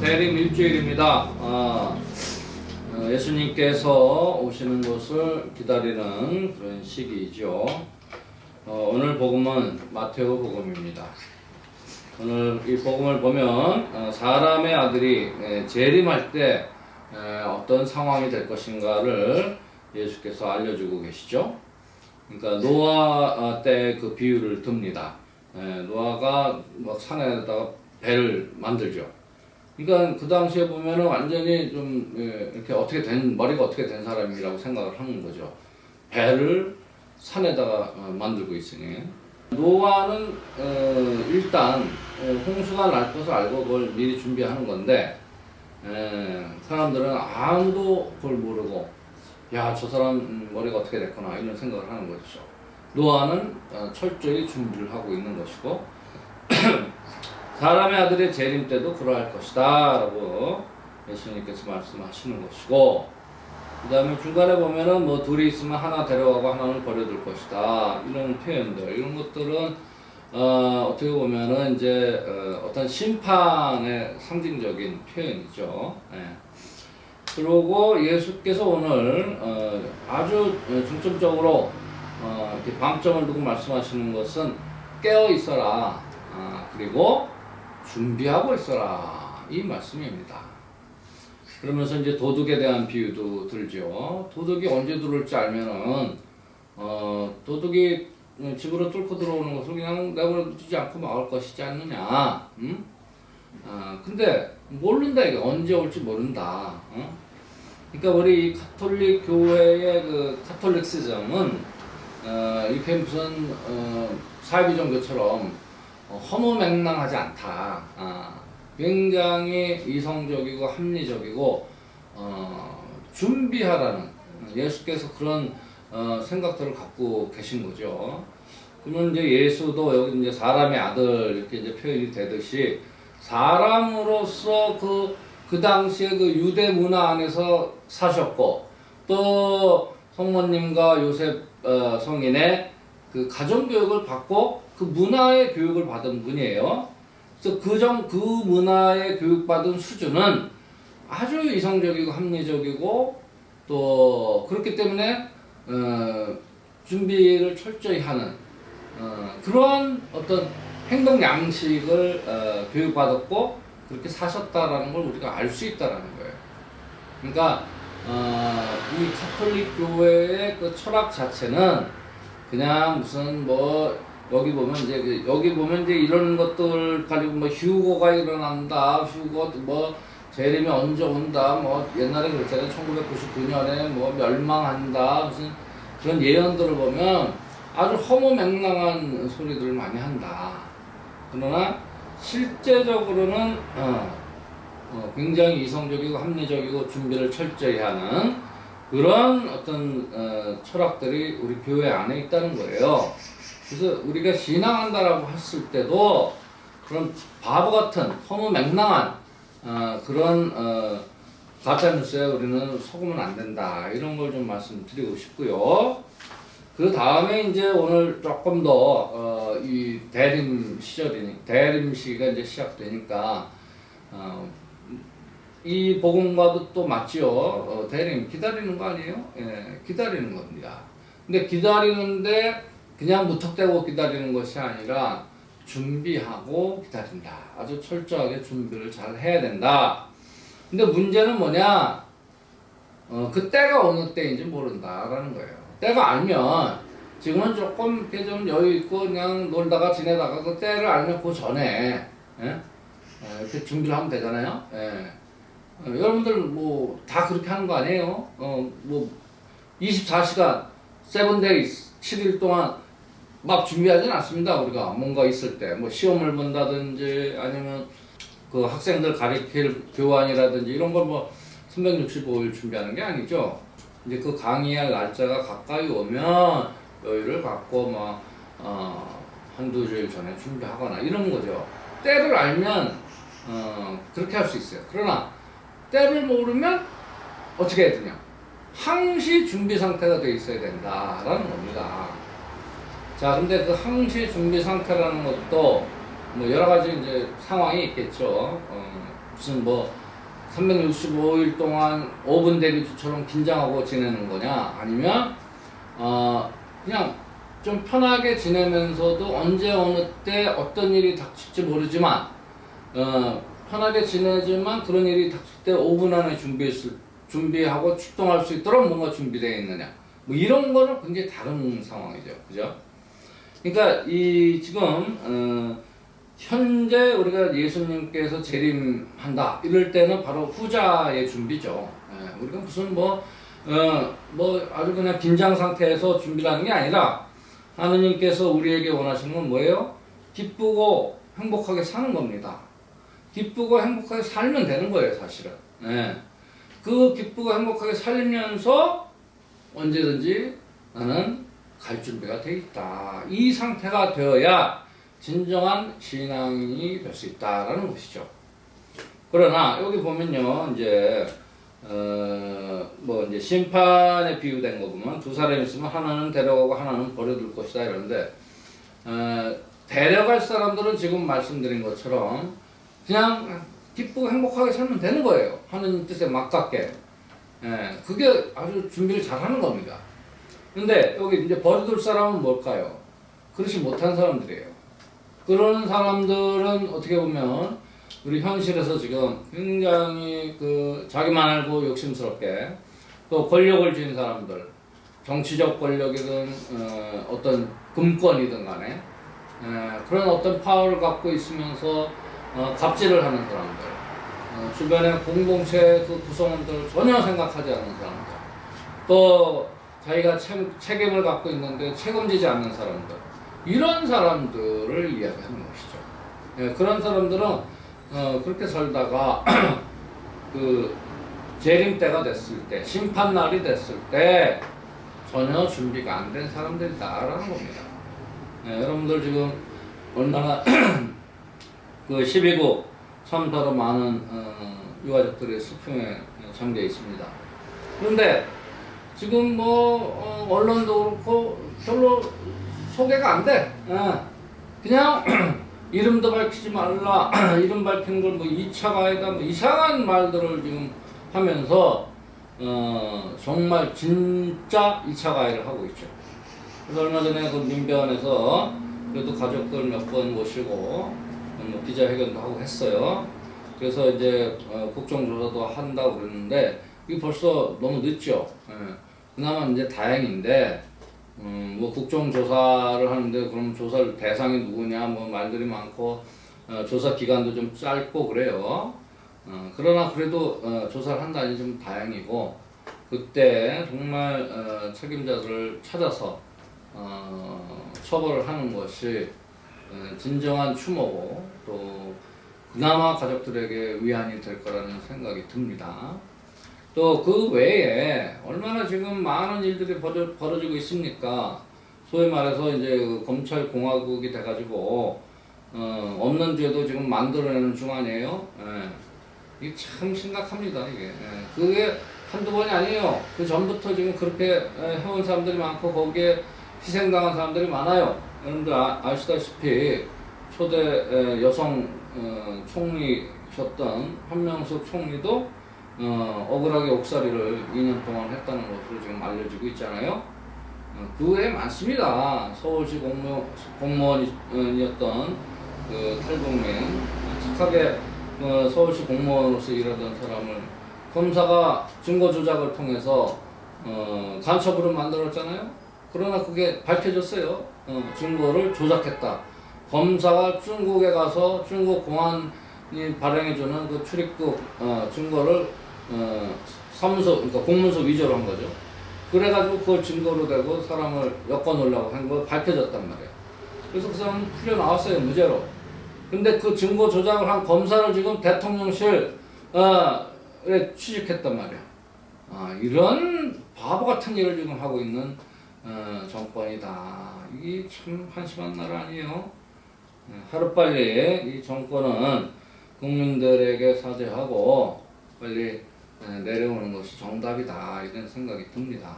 대림 일주일입니다. 예수님께서 오시는 것을 기다리는 그런 시기이죠. 오늘 복음은 마테오 복음입니다. 오늘 이 복음을 보면 사람의 아들이 재림할 때 어떤 상황이 될 것인가를 예수께서 알려주고 계시죠. 그러니까 노아 때 그 비유를 듭니다. 노아가 막 산에다가 배를 만들죠. 그러니까 그 당시에 보면은 완전히 좀 이렇게 머리가 어떻게 된 사람이라고 생각을 하는 거죠. 배를 산에다가 만들고 있으니 노아는 일단 홍수가 날 것을 알고 그걸 미리 준비하는 건데 사람들은 아무도 그걸 모르고 야, 저 사람 머리가 어떻게 됐구나 이런 생각을 하는 것이죠. 노아는 철저히 준비를 하고 있는 것이고 사람의 아들의 재림 때도 그러할 것이다 라고 예수님께서 말씀하시는 것이고, 그 다음에 중간에 보면은 뭐 둘이 있으면 하나 데려가고 하나는 버려둘 것이다 이런 표현들, 이런 것들은 어떻게 보면은 이제 어떤 심판의 상징적인 표현이죠. 그리고 예수께서 오늘 아주 중점적으로 이렇게 방점을 두고 말씀하시는 것은 깨어 있어라, 그리고 준비하고 있어라 이 말씀입니다. 그러면서 이제 도둑에 대한 비유도 들죠. 도둑이 언제 들어올지 알면은 도둑이 집으로 뚫고 들어오는 것을 그냥 내버려두지 않고 막을 것이지 않느냐. 근데 모른다, 이게 언제 올지 모른다. 그러니까 우리 가톨릭 교회의 그 카톨릭시즘은 이렇게 무슨 사이비 종교처럼 허무맹랑하지 않다. 굉장히 이성적이고 합리적이고 준비하라는 예수께서 그런 생각들을 갖고 계신 거죠. 그러면 이제 예수도 여기 이제 사람의 아들 이렇게 이제 표현이 되듯이 사람으로서 그 당시에 그 유대 문화 안에서 사셨고 또 성모님과 요셉 성인의 그 가정 교육을 받고 그 문화의 교육을 받은 분이에요. 그래서 그 문화의 교육받은 수준은 아주 이성적이고 합리적이고 또 그렇기 때문에 준비를 철저히 하는 그런 어떤 행동 양식을 교육받았고 그렇게 사셨다라는 걸 우리가 알 수 있다라는 거예요. 그러니까 이 가톨릭 교회의 그 철학 자체는 그냥 무슨 뭐 여기 보면 이제 이런 것들 가지고 뭐 휴고가 일어난다, 휴고 뭐 재림이 언제 온다, 뭐 옛날에 그랬잖아요. 1999년에 뭐 멸망한다, 무슨 그런 예언들을 보면 아주 허무맹랑한 소리들을 많이 한다. 그러나 실제적으로는 굉장히 이성적이고 합리적이고 준비를 철저히 하는 그런 어떤 철학들이 우리 교회 안에 있다는 거예요. 그래서 우리가 신앙한다라고 했을 때도 그런 바보 같은 허무맹랑한 그런 가짜뉴스에 우리는 속으면 안 된다, 이런 걸 좀 말씀드리고 싶고요. 그 다음에 이제 오늘 조금 더 이 대림 시기가 이제 시작되니까 이 복음과도 또 맞죠. 대림 기다리는 거 아니에요? 예, 기다리는 겁니다. 근데 기다리는데 그냥 무턱대고 기다리는 것이 아니라 준비하고 기다린다. 아주 철저하게 준비를 잘 해야 된다. 근데 문제는 뭐냐? 그 때가 어느 때인지 모른다라는 거예요. 때가 알면 지금은 조금 이렇게 좀 여유 있고 그냥 놀다가 지내다가 그 때를 알면 그 전에 이렇게 준비를 하면 되잖아요. 여러분들 뭐 다 그렇게 하는 거 아니에요? 뭐 24시간 7days 7일 동안 막 준비하진 않습니다. 우리가 뭔가 있을 때 뭐 시험을 본다든지 아니면 그 학생들 가르칠 교환이라든지 이런 걸 뭐 365일 준비하는 게 아니죠. 이제 그 강의할 날짜가 가까이 오면 여유를 갖고 막 한두 주일 전에 준비하거나 이런 거죠. 때를 알면 그렇게 할 수 있어요. 그러나 때를 모르면 어떻게 해야 되냐? 항시 준비 상태가 돼 있어야 된다라는 겁니다. 자, 근데 그 항시 준비 상태라는 것도 뭐 여러 가지 이제 상황이 있겠죠. 무슨 뭐 365일 동안 5분 대기조처럼 긴장하고 지내는 거냐, 아니면 그냥 좀 편하게 지내면서도 언제 어느 때 어떤 일이 닥칠지 모르지만 편하게 지내지만 그런 일이 닥칠 때 5분 안에 준비하고 출동할 수 있도록 뭔가 준비되어 있느냐, 뭐 이런 거는 굉장히 다른 상황이죠, 그죠? 그러니까 이 지금 현재 우리가 예수님께서 재림한다 이럴 때는 바로 후자의 준비죠. 우리가 무슨 뭐 아주 그냥 긴장 상태에서 준비를 하는 게 아니라 하느님께서 우리에게 원하시는 건 뭐예요? 기쁘고 행복하게 사는 겁니다. 기쁘고 행복하게 살면 되는 거예요, 사실은. 그 기쁘고 행복하게 살면서 언제든지 나는 갈 준비가 돼 있다. 이 상태가 되어야 진정한 신앙인이 될 수 있다라는 것이죠. 그러나 여기 보면요, 이제 뭐 이제 심판에 비유된 거 보면 두 사람이 있으면 하나는 데려가고 하나는 버려둘 것이다 이러는데 데려갈 사람들은 지금 말씀드린 것처럼 그냥 기쁘고 행복하게 살면 되는 거예요. 하느님 뜻에 맞게. 그게 아주 준비를 잘 하는 겁니다. 근데 여기 이제 버려둘 사람은 뭘까요? 그렇지 못한 사람들이에요. 그런 사람들은 어떻게 보면 우리 현실에서 지금 굉장히 자기만 알고 욕심스럽게 또 권력을 쥔 사람들, 정치적 권력이든 어떤 금권이든 간에 그런 어떤 파워를 갖고 있으면서 갑질을 하는 사람들, 주변의 공동체 그 구성원들을 전혀 생각하지 않는 사람들, 또 자기가 책임을 갖고 있는데 책임지지 않는 사람들, 이런 사람들을 이야기하는 것이죠. 그런 사람들은 그렇게 살다가 재림 때가 됐을 때, 심판 날이 됐을 때 전혀 준비가 안 된 사람들이다라는 겁니다. 여러분들 지금 얼마나 12구 참 더러 많은 유가족들의 슬픔에 잠겨 있습니다. 그런데 지금 뭐 언론도 그렇고 별로 소개가 안 돼. 그냥 이름도 밝히지 말라. 이름 밝히는 걸 뭐 2차 가해다, 뭐 이상한 말들을 지금 하면서 정말 진짜 2차 가해를 하고 있죠. 그래서 얼마 전에 그 민변에서 그래도 가족들 몇 번 모시고 뭐 기자회견도 하고 했어요. 그래서 이제 국정조사도 한다고 그랬는데 이게 벌써 너무 늦죠. 그나마 이제 다행인데 뭐 국정조사를 하는데 그럼 조사를 대상이 누구냐 뭐 말들이 많고 조사 기간도 좀 짧고 그래요. 그러나 그래도 조사를 한다니 좀 다행이고, 그때 정말 책임자들을 찾아서 처벌을 하는 것이 진정한 추모고 또 그나마 가족들에게 위안이 될 거라는 생각이 듭니다. 또 그 외에 얼마나 지금 많은 일들이 벌어지고 있습니까? 소위 말해서 이제 검찰 공화국이 돼가지고 없는 죄도 지금 만들어내는 중 아니에요? 이게 참 심각합니다. 이게 그게 한두 번이 아니에요. 그 전부터 지금 그렇게 해온 사람들이 많고 거기에 희생당한 사람들이 많아요. 여러분들 아시다시피 초대 여성 총리셨던 한명숙 총리도 억울하게 옥살이를 2년 동안 했다는 것으로 지금 알려지고 있잖아요. 그 외에 많습니다. 서울시 공무원이었던 탈북민, 착하게 서울시 공무원으로서 일하던 사람을 검사가 증거 조작을 통해서 간첩으로 만들었잖아요. 그러나 그게 밝혀졌어요. 증거를 조작했다. 검사가 중국에 가서 중국 공안이 발행해주는 그 출입국 증거를 사무소, 그러니까 공문서 위조를 한 거죠. 그래가지고 그걸 증거로 대고 사람을 엮어놓으려고 한 거 밝혀졌단 말이에요. 그래서 그 사람은 풀려 나왔어요, 무죄로. 근데 그 증거 조작을 한 검사를 지금 대통령실에 취직했단 말이야. 이런 바보 같은 일을 지금 하고 있는 정권이다. 이게 참 한심한 나라 아니에요. 하루빨리 이 정권은 국민들에게 사죄하고 빨리 내려오는 것이 정답이다. 이런 생각이 듭니다.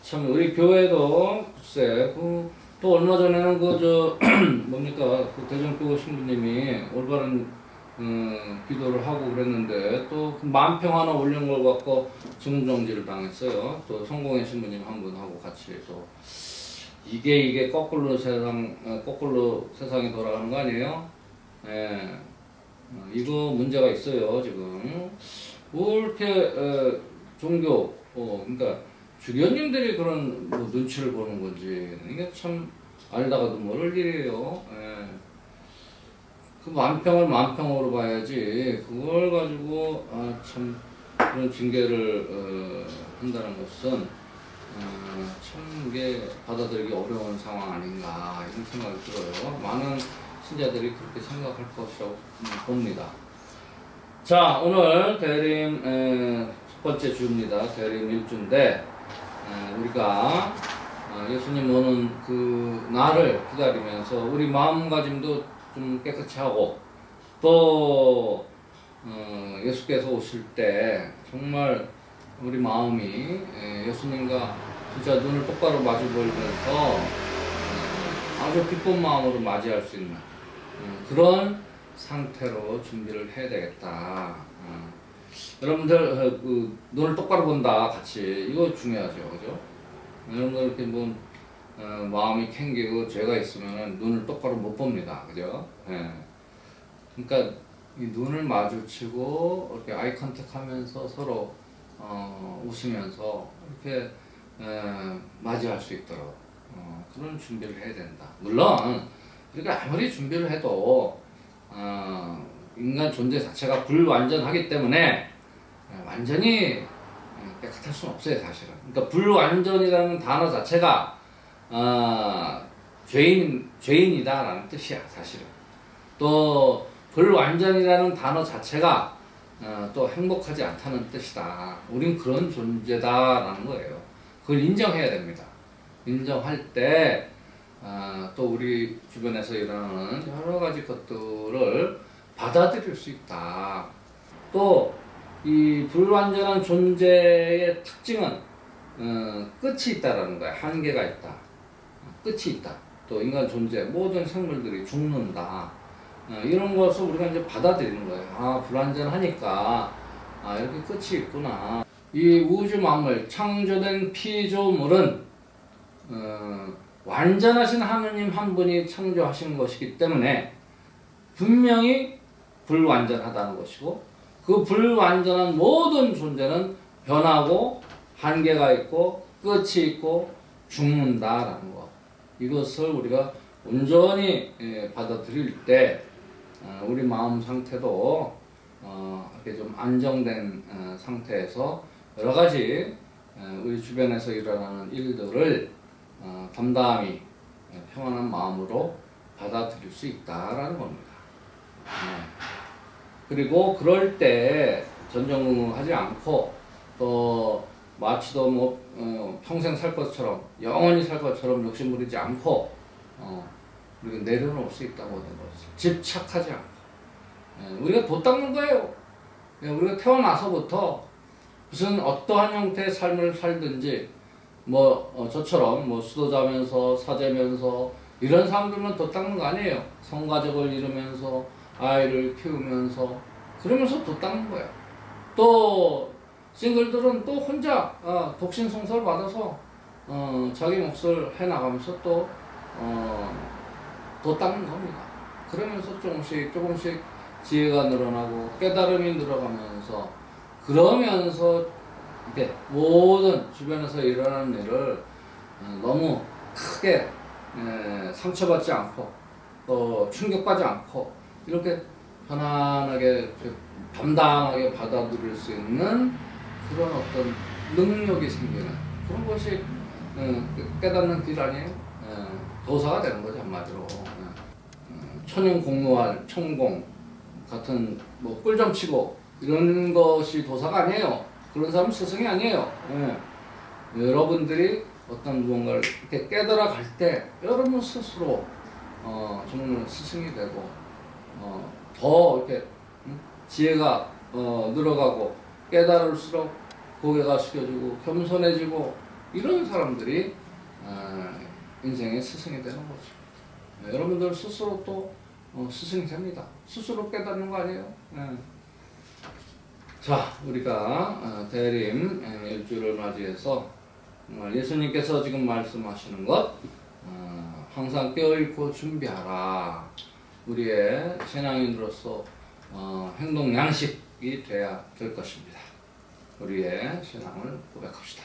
참 우리 교회도 글쎄 또 얼마 전에는 뭡니까 대전교구 신부님이 올바른 기도를 하고 그랬는데 또 만평 하나 올린 걸 갖고 중정지를 당했어요. 또 성공의 신부님 한 분하고 같이 또 이게 거꾸로 세상이 돌아가는 거 아니에요? 예. 이거 문제가 있어요 지금. 뭐 이렇게 그러니까 주교님들이 그런 뭐 눈치를 보는 건지 이게 참 알다가도 모를 일이에요. 예. 그 만평을 만평으로 봐야지 그걸 가지고 참 그런 징계를 한다는 것은 참 이게 받아들이기 어려운 상황 아닌가 이런 생각이 들어요. 많은 신자들이 그렇게 생각할 것이라고 봅니다. 자, 오늘 대림 첫 번째 주입니다. 대림 1주인데 우리가 예수님 오는 그 날을 기다리면서 우리 마음가짐도 좀 깨끗이 하고 또 예수께서 오실 때 정말 우리 마음이 예수님과 진짜 눈을 똑바로 마주 보이면서 아주 기쁜 마음으로 맞이할 수 있는 그런 상태로 준비를 해야 되겠다. 여러분들 눈을 똑바로 본다 같이 이거 중요하죠, 그죠? 여러분들 이렇게 뭐 마음이 캥기고 죄가 있으면 눈을 똑바로 못 봅니다, 그죠? 예. 그러니까 이 눈을 마주치고 이렇게 아이 컨택하면서 서로 웃으면서 이렇게 맞이할 수 있도록 그런 준비를 해야 된다. 물론 우리가 아무리 준비를 해도 인간 존재 자체가 불완전하기 때문에 완전히 깨끗할 수는 없어요, 사실은. 그러니까 불완전이라는 단어 자체가 죄인이다라는 뜻이야, 사실은. 또 불완전이라는 단어 자체가 또 행복하지 않다는 뜻이다. 우린 그런 존재다라는 거예요. 그걸 인정해야 됩니다. 인정할 때 또 우리 주변에서 일어나는 여러 가지 것들을 받아들일 수 있다. 또 이 불완전한 존재의 특징은 끝이 있다라는 거야. 한계가 있다. 끝이 있다. 또 인간 존재 모든 생물들이 죽는다. 이런 것을 우리가 이제 받아들이는 거예요. 불완전하니까 이렇게 끝이 있구나. 이 우주 만물 창조된 피조물은 완전하신 하느님 한 분이 창조하신 것이기 때문에 분명히 불완전하다는 것이고 그 불완전한 모든 존재는 변하고 한계가 있고 끝이 있고 죽는다라는 것. 이것을 우리가 온전히 받아들일 때 우리 마음 상태도 이렇게 좀 안정된 상태에서 여러 가지 우리 주변에서 일어나는 일들을 담담히 평안한 마음으로 받아들일 수 있다라는 겁니다. 그리고 그럴 때 전전긍긍하지 않고 또 마치도 뭐 평생 살 것처럼 영원히 살 것처럼 욕심부리지 않고 우리가 내려놓을 수 있다고 하는 거죠. 집착하지 않고 우리가 도 닦는 거예요. 우리가 태어나서부터 무슨 어떠한 형태의 삶을 살든지 뭐 저처럼 뭐 수도자면서 사제면서 이런 사람들만 도 닦는 거 아니에요. 성가족을 이루면서 아이를 키우면서 그러면서 도 닦는 거야. 또 싱글들은 또 혼자 독신 성사를 받아서 자기 몫을 해나가면서 또 도 닦는 겁니다. 그러면서 조금씩 지혜가 늘어나고 깨달음이 늘어가면서 그러면서 이렇게 모든 주변에서 일어나는 일을 너무 크게 상처받지 않고 또 충격받지 않고 이렇게 편안하게 담담하게 받아들일 수 있는 그런 어떤 능력이 생기는 그런 것이 깨닫는 길 아니에요? 도사가 되는 거죠, 한마디로. 천연공노할 천공 같은 뭐 꿀점 치고 이런 것이 도사가 아니에요. 그런 사람은 스승이 아니에요. 여러분들이 어떤 무언가를 이렇게 깨달아 갈 때 여러분 스스로 정말 스승이 되고 더 이렇게 지혜가 늘어가고 깨달을수록 고개가 숙여지고 겸손해지고 이런 사람들이 인생의 스승이 되는 거죠. 여러분들 스스로 또 스승이 됩니다. 스스로 깨닫는 거 아니에요? 예. 자, 우리가 대림 일주를 맞이해서 예수님께서 지금 말씀하시는 것 항상 깨어있고 준비하라. 우리의 신앙인으로서 행동 양식이 돼야 될 것입니다. 우리의 신앙을 고백합시다.